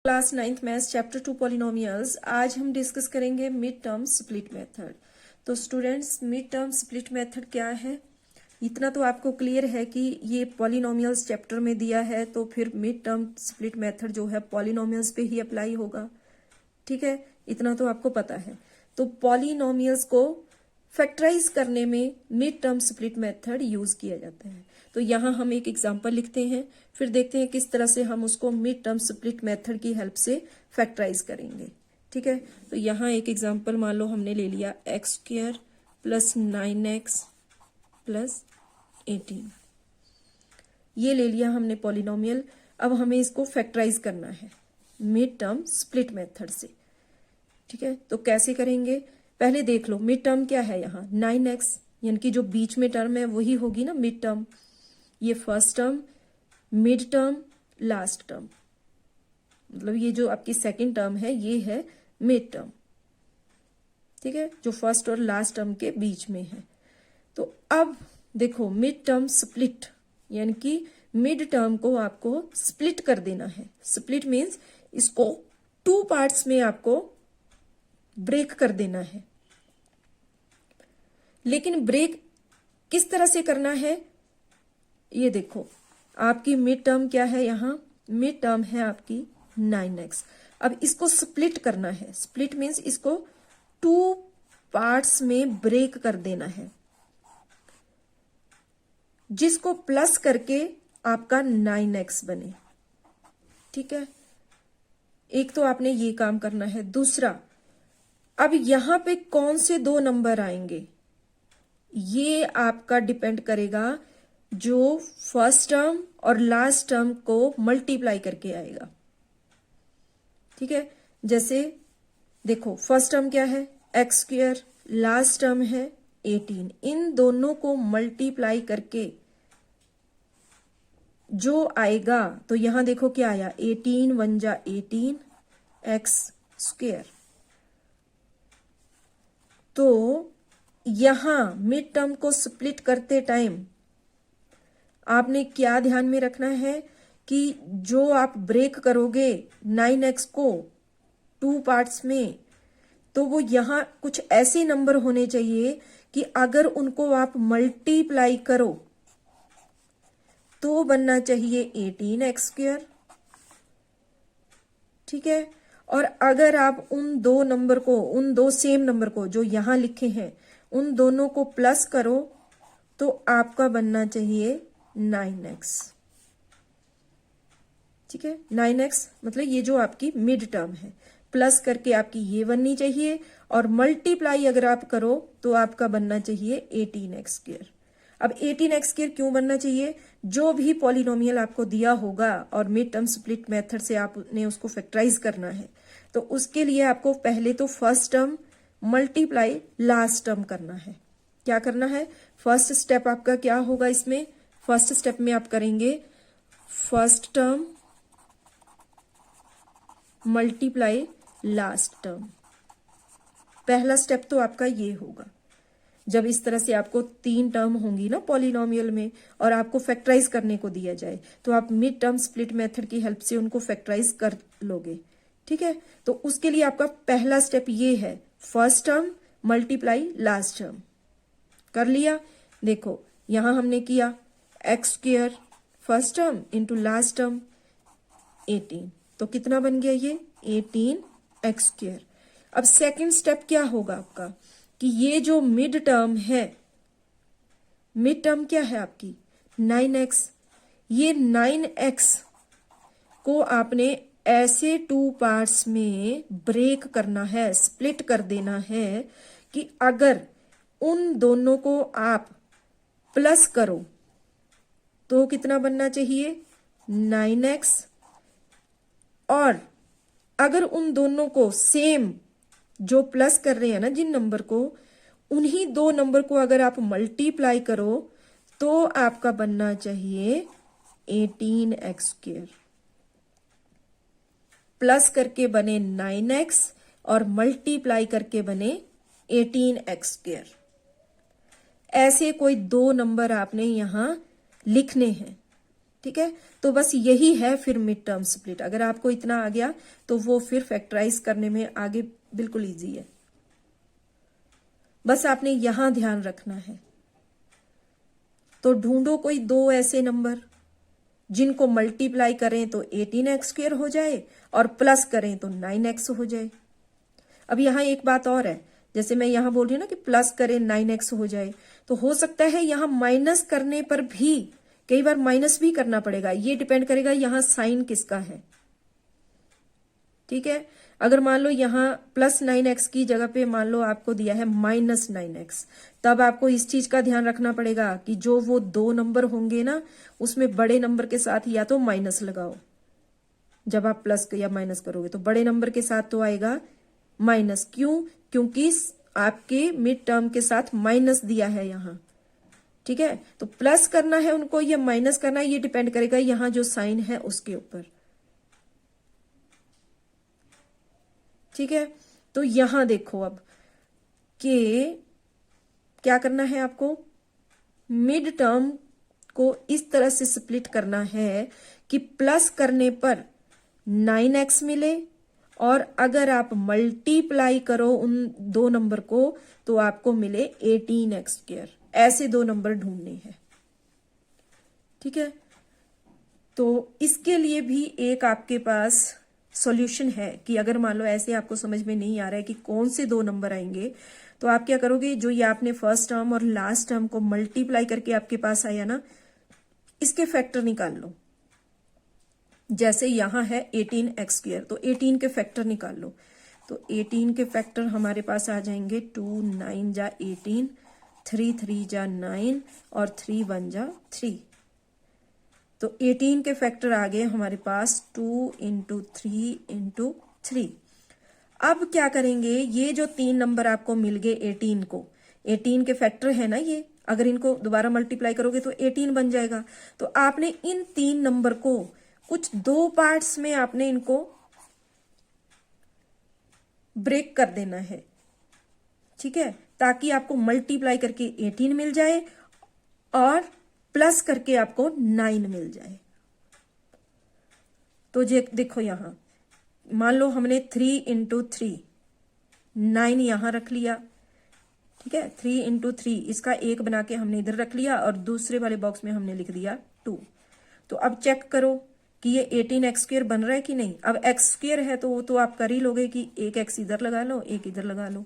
Class 9th maths chapter 2 polynomials. आज हम discuss करेंगे मिड टर्म स्प्लिट मेथड। तो students, mid term split method क्या है, इतना तो आपको क्लियर है कि ये पॉलिनोमियल्स चैप्टर में दिया है, तो फिर मिड टर्म स्प्लिट मेथड जो है पॉलिनोमियल्स पे ही अप्लाई होगा। ठीक है, इतना तो आपको पता है। तो पॉलिनोमियल्स को फैक्टराइज करने में mid term split method use किया जाता है। तो यहाँ हम एक एग्जांपल लिखते हैं, फिर देखते हैं किस तरह से हम उसको मिड टर्म स्प्लिट मेथड की हेल्प से फैक्टराइज करेंगे। ठीक है, तो यहाँ एक एग्जांपल मान लो हमने ले लिया x square plus 9x plus 18, ये ले लिया हमने पॉलिनोमियल। अब हमें इसको फैक्टराइज करना है मिड टर्म स्प्लिट मेथड से। ठीक है, तो कैसे करेंगे पहले देख लो। मिड टर्म क्या है यहाँ 9x, यानी कि जो बीच में टर्म है वही होगी ना मिड टर्म। ये first term, mid term, last term, मतलब ये जो आपकी सेकंड टर्म है ये है मिड टर्म। ठीक है, जो फर्स्ट और लास्ट टर्म के बीच में है। तो अब देखो मिड टर्म स्प्लिट, यानी कि मिड टर्म को आपको स्प्लिट कर देना है। स्प्लिट मीन्स इसको 2 पार्ट्स में आपको ब्रेक कर देना है। लेकिन ब्रेक किस तरह से करना है, ये देखो आपकी मिड टर्म क्या है, यहां मिड टर्म है आपकी 9x। अब इसको स्प्लिट करना है। स्प्लिट मीन्स इसको 2 पार्ट्स में ब्रेक कर देना है, जिसको प्लस करके आपका 9x बने। ठीक है, एक तो आपने ये काम करना है। दूसरा, अब यहां पे कौन से 2 नंबर आएंगे ये आपका डिपेंड करेगा, जो फर्स्ट टर्म और लास्ट टर्म को मल्टीप्लाई करके आएगा। ठीक है, जैसे देखो फर्स्ट टर्म क्या है एक्स स्क्वायर, लास्ट टर्म है 18। इन दोनों को मल्टीप्लाई करके जो आएगा, तो यहां देखो क्या आया 18 1 जा 18 एक्स स्क्वायर। तो यहां मिड टर्म को स्प्लिट करते टाइम आपने क्या ध्यान में रखना है कि जो आप ब्रेक करोगे 9x को 2 पार्ट्स में, तो वो यहां कुछ ऐसे नंबर होने चाहिए कि अगर उनको आप मल्टीप्लाई करो तो बनना चाहिए 18x स्क्वायर। ठीक है, और अगर आप उन 2 नंबर को, उन 2 सेम नंबर को जो यहां लिखे हैं, उन दोनों को प्लस करो तो आपका बनना चाहिए 9x। ठीक है, 9x मतलब ये जो आपकी मिड टर्म है, प्लस करके आपकी ये बननी चाहिए, और मल्टीप्लाई अगर आप करो तो आपका बनना चाहिए 18x स्क्वायर। अब 18x स्क्वायर क्यों बनना चाहिए, जो भी पॉलिनोमियल आपको दिया होगा और मिड टर्म स्प्लिट मेथड से आपने उसको फैक्टराइज करना है, तो उसके लिए आपको पहले तो first term multiply last term करना है। क्या करना है, फर्स्ट स्टेप आपका क्या होगा इसमें, फर्स्ट स्टेप में आप करेंगे first term multiply last term. पहला स्टेप तो आपका ये होगा। जब इस तरह से आपको 3 टर्म होंगी ना पॉलिनोमियल में, और आपको फैक्टराइज करने को दिया जाए, तो आप मिड टर्म स्प्लिट मेथड की हेल्प से उनको फैक्टराइज कर लोगे। ठीक है, तो उसके लिए आपका पहला स्टेप ये है, first term multiply last term. कर लिया, देखो यहां हमने किया x square first term into last term 18, तो कितना बन गया ये 18x स्क्वायर। अब सेकंड स्टेप क्या होगा आपका, कि ये जो मिड टर्म है, मिड टर्म क्या है आपकी 9x, ये 9x को आपने ऐसे 2 पार्ट्स में ब्रेक करना है, स्प्लिट कर देना है, कि अगर उन दोनों को आप प्लस करो तो कितना बनना चाहिए 9x, और अगर उन दोनों को सेम जो प्लस कर रहे हैं ना जिन नंबर को, उन्हीं 2 नंबर को अगर आप मल्टीप्लाई करो तो आपका बनना चाहिए 18x स्क्वायर। प्लस करके बने 9x और मल्टीप्लाई करके बने 18x स्क्वायर। ऐसे कोई 2 नंबर आपने यहां लिखने हैं। ठीक है, तो बस यही है फिर मिड टर्म स्प्लिट। अगर आपको इतना आ गया तो वो फिर फैक्टराइज करने में आगे बिल्कुल इजी है। बस आपने यहां ध्यान रखना है। तो ढूंढो कोई दो ऐसे नंबर जिनको मल्टीप्लाई करें तो 18x² हो जाए और प्लस करें तो 9x हो जाए। अब यहां एक बात और है, जैसे मैं यहां बोल रही हूं ना कि प्लस करें 9x हो जाए, तो हो सकता है यहां माइनस करने पर भी कई बार माइनस भी करना पड़ेगा। ये डिपेंड करेगा यहां साइन किसका है। ठीक है, अगर मान लो यहां प्लस 9x की जगह पे मान लो आपको दिया है माइनस 9x, तब आपको इस चीज का ध्यान रखना पड़ेगा कि जो वो दो नंबर होंगे ना, उसमें बड़े नंबर के साथ या तो माइनस लगाओ। जब आप प्लस या माइनस करोगे तो बड़े नंबर के साथ तो आएगा माइनस। क्यों? क्योंकि आपके मिड टर्म के साथ माइनस दिया है यहां। ठीक है, तो प्लस करना है उनको या माइनस करना है, ये डिपेंड करेगा यहां जो साइन है उसके ऊपर। ठीक है, तो यहां देखो अब कि क्या करना है आपको, मिड टर्म को इस तरह से स्प्लिट करना है कि प्लस करने पर 9x मिले और अगर आप मल्टीप्लाई करो उन दो नंबर को तो आपको मिले 18x²। ऐसे दो नंबर ढूंढने हैं। ठीक है, तो इसके लिए भी एक आपके पास सॉल्यूशन है कि अगर मान लो ऐसे आपको समझ में नहीं आ रहा है कि कौन से दो नंबर आएंगे, तो आप क्या करोगे, जो ये आपने फर्स्ट टर्म और लास्ट टर्म को मल्टीप्लाई करके आपके पास आया ना, इसके फैक्टर निकाल लो। जैसे यहां है 18x², तो 18 के फैक्टर निकाल लो। तो 18 के फैक्टर हमारे पास आ जाएंगे 2 9 जा 18, 3 3 जा 9 और 3 1 जा 3। तो 18 के फैक्टर आ गए हमारे पास 2 × 3 × 3। अब क्या करेंगे, ये जो तीन नंबर आपको मिल गए 18 को, 18 के फैक्टर है ना ये, अगर इनको दोबारा मल्टीप्लाई करोगे तो 18 बन जाएगा। तो आपने इन तीन नंबर को कुछ दो पार्ट्स में आपने इनको ब्रेक कर देना है। ठीक है, ताकि आपको मल्टीप्लाई करके 18 मिल जाए और प्लस करके आपको 9 मिल जाए। तो देखो यहां मान लो हमने 3 × 3 9 यहां रख लिया। ठीक है, 3 × 3 इसका एक बना के हमने इधर रख लिया और दूसरे वाले बॉक्स में हमने लिख दिया 2। तो अब चेक करो कि ये 18x² बन रहा है कि नहीं। अब x² है तो वो तो आप कर ही लोगे कि एक x इधर लगा लो एक इधर लगा लो।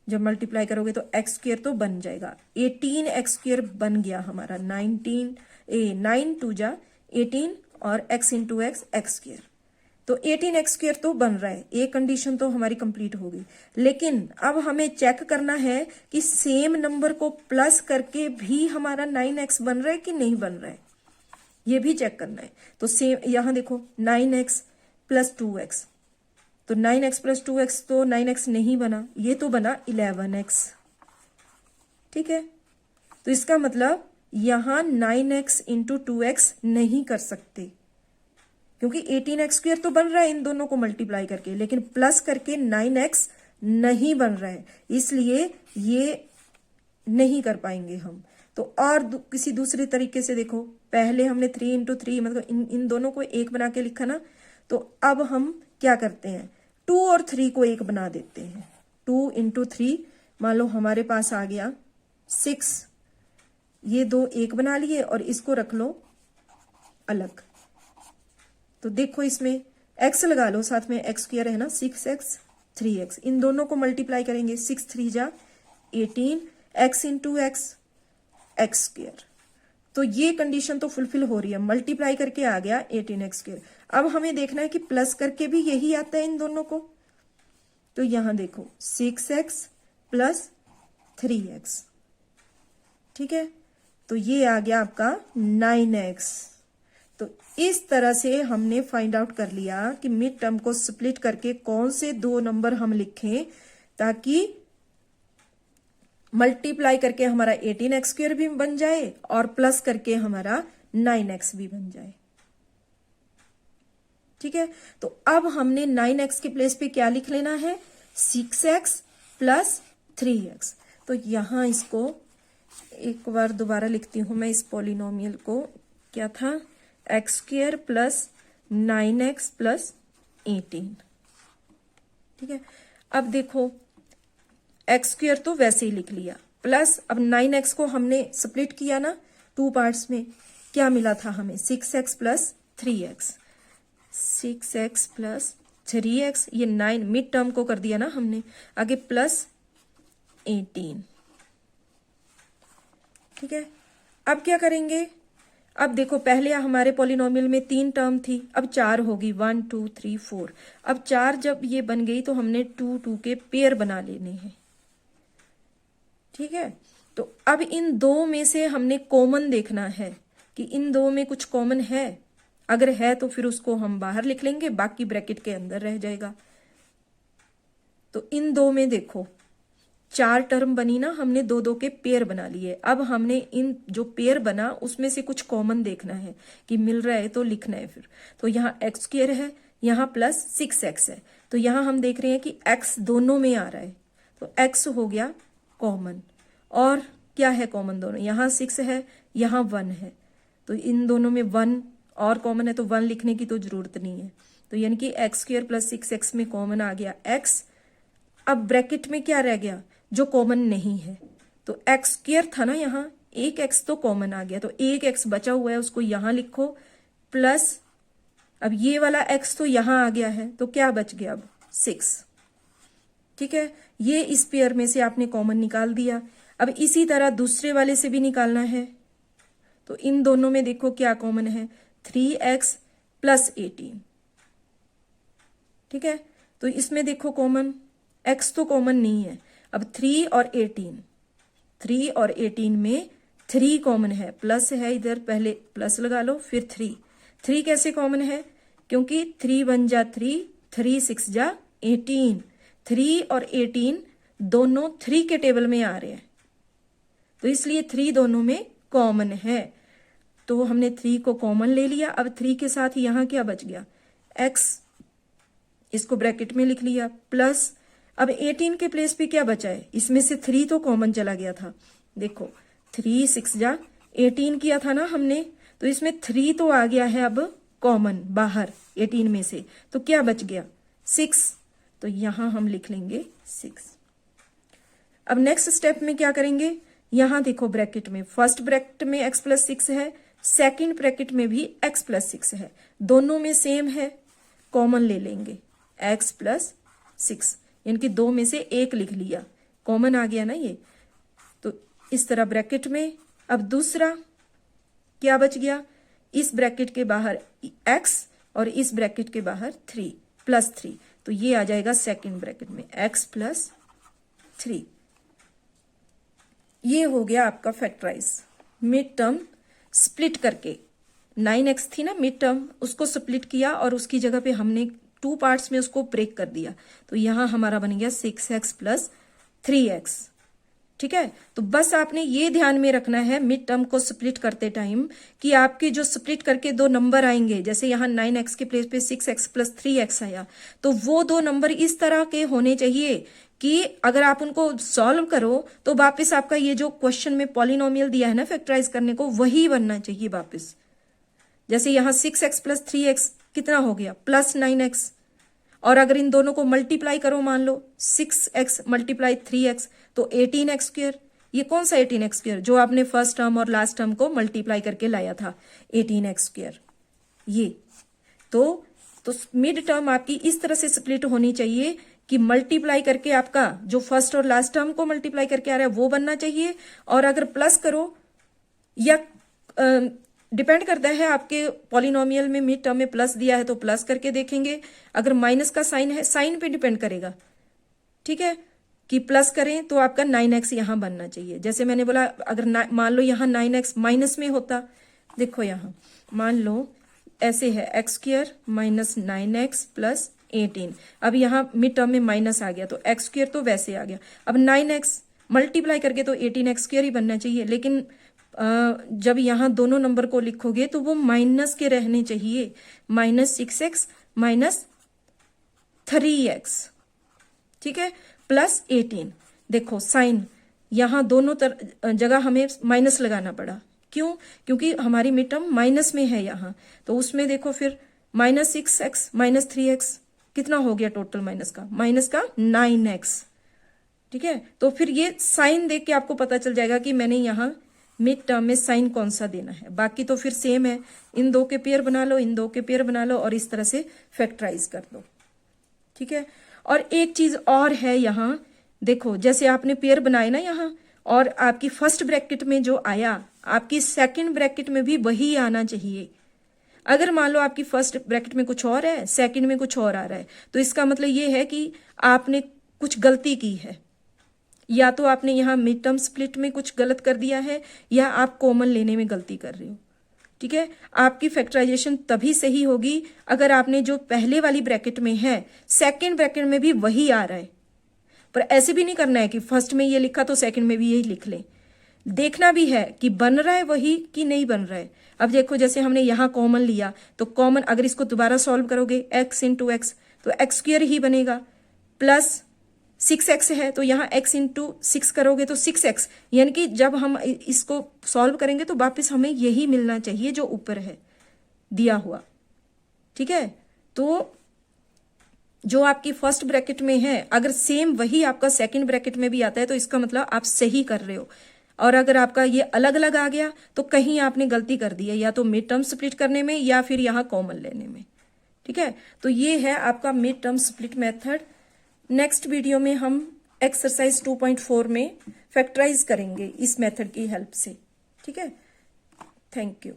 जब मल्टीप्लाई करोगे तो x² तो बन जाएगा। 18x² बन गया हमारा। 9 2 जा 18 और x × x x²। तो 18x² तो बन रहा है, एक कंडीशन तो हमारी कंप्लीट होगी। लेकिन अब हमें चेक करना है कि सेम नंबर को प्लस करके भी हमारा 9x बन रहा है कि नहीं बन रहा है, ये भी चेक करना है। तो सेम यहां देखो 9x + 2x, तो 9x + 2x तो 9x नहीं बना, ये तो बना 11x। ठीक है, तो इसका मतलब यहां 9x × 2x नहीं कर सकते, क्योंकि 18x² तो बन रहा है इन दोनों को मल्टीप्लाई करके, लेकिन प्लस करके 9x नहीं बन रहा है, इसलिए ये नहीं कर पाएंगे हम। तो और किसी दूसरे तरीके से देखो, पहले हमने 3 × 3 मतलब इन दोनों को एक बना के लिखा ना, तो अब हम क्या करते हैं, 2 और 3 को एक बना देते हैं। 2 × 3 मान लो हमारे पास आ गया 6, ये दो एक बना लिए और इसको रख लो अलग। तो देखो इसमें x लगा लो, साथ में x² है ना, 6x 3x, इन दोनों को मल्टीप्लाई करेंगे 6 3 जा 18, x × x x²। तो ये कंडीशन तो फुलफिल हो रही है, मल्टीप्लाई करके आ गया 18x²। अब हमें देखना है कि प्लस करके भी यही आता है इन दोनों को। तो यहां देखो 6x + 3x। ठीक है, तो ये आ गया आपका 9x। तो इस तरह से हमने फाइंड आउट कर लिया कि मिड टर्म को स्प्लिट करके कौन से दो नंबर हम लिखें ताकि मल्टीप्लाई करके हमारा 18x² भी बन जाए और प्लस करके हमारा 9x भी बन जाए। ठीक है, तो अब हमने 9x के प्लेस पे क्या लिख लेना है, 6x + 3x। तो यहां इसको एक बार दोबारा लिखती हूं मैं, इस पॉलिनोमियल को। क्या था, x square plus 9x plus 18। ठीक है, अब देखो एक्स स्क्वायर तो वैसे ही लिख लिया, प्लस अब 9x को हमने स्प्लिट किया ना टू पार्ट्स में, क्या मिला था हमें 6x plus 3x, 6x plus 3x, ये 9 मिड टर्म को कर दिया ना हमने, आगे प्लस 18। ठीक है, अब क्या करेंगे, अब देखो पहले हमारे पॉलिनोमियल में 3 टर्म थी, अब 4 होगी, 1 2 3 4। अब 4 जब ये बन गई तो हमने 2 2 के पेयर बना लेने हैं। ठीक है, तो अब इन दो में से हमने कॉमन देखना है कि इन दो में कुछ कॉमन है, अगर है तो फिर उसको हम बाहर लिख लेंगे, बाकी ब्रैकेट के अंदर रह जाएगा। तो इन दो में देखो 4 टर्म बनी ना, हमने 2 2 के पेयर बना लिए। अब हमने इन जो पेयर बना उसमें से कुछ कॉमन देखना है कि मिल रहा है तो लिखना है फिर। तो यहाँ एक्स स्क्वायर है, यहाँ प्लस 6x है, तो यहाँ हम देख रहे हैं कि x दोनों में आ रहा है, तो x हो गया कॉमन। और क्या है कॉमन दोनों, यहाँ 6 है, यहाँ 1 है, तो इन दोनों में 1 और कॉमन है, तो 1 लिखने की तो जरूरत नहीं है। तो यानी कि एक्स स्क्वायर प्लस 6x में कॉमन आ गया x। अब ब्रैकेट में क्या रह गया जो कॉमन नहीं है, तो एक्स स्क्वायर था ना, यहाँ एक x तो कॉमन आ गया, तो एक x बचा हुआ है उसको यहाँ लिखो, प्लस अब ये वाला x तो यहाँ आ गया है, तो क्या बच गया अब 6। ठीक है, ये इस पेयर में से आपने कॉमन निकाल दिया। अब इसी तरह दूसरे वाले से भी निकालना है, तो इन दोनों में देखो क्या कॉमन है, 3x प्लस 18। ठीक है, तो इसमें देखो कॉमन, x तो कॉमन नहीं है, अब 3 और 18, 3 और 18 में 3 कॉमन है, प्लस है इधर, पहले प्लस लगा लो फिर 3 कैसे कॉमन है, क्योंकि 3 1 जा 3, 3 6 जा 18, 3 और 18 दोनों 3 के टेबल में आ रहे हैं, तो इसलिए 3 दोनों में कॉमन है, तो हमने 3 को कॉमन ले लिया। अब 3 के साथ यहाँ क्या बच गया, x, इसको ब्रैकेट में लिख लिया, प्लस अब 18 के प्लेस पे क्या बचा है, इसमें से 3 तो कॉमन चला गया था, देखो 3 6 जा 18 किया था ना हमने, तो इसमें 3 तो आ गया है अब कॉमन बाहर 18 में से, तो क्या बच गया 6, तो यहां हम लिख लेंगे 6। अब नेक्स्ट स्टेप में क्या करेंगे, यहां देखो ब्रैकेट में, फर्स्ट ब्रैकेट में x प्लस 6 है, सेकेंड ब्रैकेट में भी x प्लस 6 है, दोनों में सेम है, कॉमन ले लेंगे x प्लस 6, यानी कि 2 में से 1 लिख लिया, कॉमन आ गया ना ये, तो इस तरह ब्रैकेट में। अब दूसरा क्या बच गया, इस ब्रैकेट के बाहर x और इस ब्रैकेट के बाहर 3 प्लस 3, तो ये आ जाएगा सेकेंड ब्रैकेट में x प्लस 3। ये हो गया आपका फैक्टराइज, मिड टर्म स्प्लिट करके, 9x थी ना मिड टर्म, उसको स्प्लिट किया और उसकी जगह पे हमने 2 पार्ट्स में उसको ब्रेक कर दिया, तो यहां हमारा बन गया 6x प्लस 3x। ठीक है, तो बस आपने ये ध्यान में रखना है मिड टर्म को स्प्लिट करते टाइम कि आपके जो स्प्लिट करके 2 नंबर आएंगे, जैसे यहाँ 9x के प्लेस पे 6x प्लस 3x आया, तो वो 2 नंबर इस तरह के होने चाहिए कि अगर आप उनको सॉल्व करो तो वापस आपका ये जो क्वेश्चन में पॉलिनोमियल दिया है ना फैक्टराइज करने को, वही बनना चाहिए वापस। जैसे यहाँ 6x प्लस 3x कितना हो गया, प्लस 9x, और अगर इन दोनों को मल्टीप्लाई करो, मान लो 6x मल्टीप्लाई 3x, तो 18x स्क्वायर। ये कौन सा 18x स्क्वायर, जो आपने फर्स्ट टर्म और लास्ट टर्म को मल्टीप्लाई करके लाया था, 18x स्क्वायर। ये तो मिड टर्म आपकी इस तरह से स्प्लिट होनी चाहिए कि मल्टीप्लाई करके आपका जो फर्स्ट और लास्ट टर्म को मल्टीप्लाई करके आ रहा है वो बनना चाहिए, और अगर प्लस करो या डिपेंड करता है आपके पॉलिनोमियल में मिड टर्म में प्लस दिया है तो प्लस करके देखेंगे, अगर माइनस का साइन है साइन पे डिपेंड करेगा। ठीक है, कि प्लस करें तो आपका 9x यहां बनना चाहिए, जैसे मैंने बोला अगर मान लो यहां 9x माइनस में होता, देखो यहां मान लो ऐसे है x square minus 9x plus 18, अब यहाँ मिड टर्म में माइनस आ गया तो x स्क्वायर तो वैसे आ गया, अब 9x मल्टीप्लाई करके तो 18x स्क्वायर ही बनना चाहिए, लेकिन जब यहाँ दोनों नंबर को लिखोगे तो वो माइनस के रहने चाहिए, माइनस 6x माइनस 3x। ठीक है, प्लस 18, देखो साइन यहाँ दोनों जगह हमें माइनस लगाना पड़ा, क्यों? क्योंकि हमारी मिड टर्म माइनस में है यहाँ, तो उसमें देखो फिर -6x -3x कितना हो गया टोटल माइनस का 9x। ठीक है, तो फिर ये साइन देख के आपको पता चल जाएगा कि मैंने यहाँ मिड टर्म में साइन कौन सा देना है। बाकी तो फिर सेम है, इन दो के पेयर बना लो, इन दो के पेयर बना लो और इस तरह से फैक्टराइज कर दो। ठीक है, और एक चीज और है यहाँ देखो, जैसे आपने पेयर बनाए ना यहाँ, और आपकी फर्स्ट ब्रैकेट में जो आया आपकी सेकंड ब्रैकेट में भी वही आना चाहिए। अगर मान लो आपकी फर्स्ट ब्रैकेट में कुछ और है, सेकंड में कुछ और आ रहा है, तो इसका मतलब ये है कि आपने कुछ गलती की है, या तो आपने यहाँ मिड टर्म स्प्लिट में कुछ गलत कर दिया है, या आप कॉमन लेने में गलती कर रहे हो। ठीक है, आपकी फैक्टराइजेशन तभी सही होगी अगर आपने जो पहले वाली ब्रैकेट में है सेकंड ब्रैकेट में भी वही आ रहा है। पर ऐसे भी नहीं करना है कि फर्स्ट में ये लिखा तो सेकंड में भी यही लिख लें, देखना भी है कि बन रहा है वही कि नहीं बन रहा है। अब देखो जैसे हमने यहाँ कॉमन लिया, तो कॉमन अगर इसको दोबारा सॉल्व करोगे x इंटू एक्स तो x स्क्वायर ही बनेगा, प्लस 6x है तो यहाँ x इंटू 6 करोगे तो 6x, यानी कि जब हम इसको सॉल्व करेंगे तो वापस हमें यही मिलना चाहिए जो ऊपर है दिया हुआ। ठीक है, तो जो आपकी फर्स्ट ब्रैकेट में है अगर सेम वही आपका सेकंड ब्रैकेट में भी आता है तो इसका मतलब आप सही कर रहे हो, और अगर आपका ये अलग अलग आ गया तो कहीं आपने गलती कर दी है, या तो मिड टर्म स्प्लिट करने में या फिर यहाँ कॉमन लेने में। ठीक है, तो ये है आपका mid term split method. Next video में हम एक्सरसाइज 2.4 में फैक्टराइज करेंगे इस मेथड की हेल्प से। ठीक है, थैंक यू।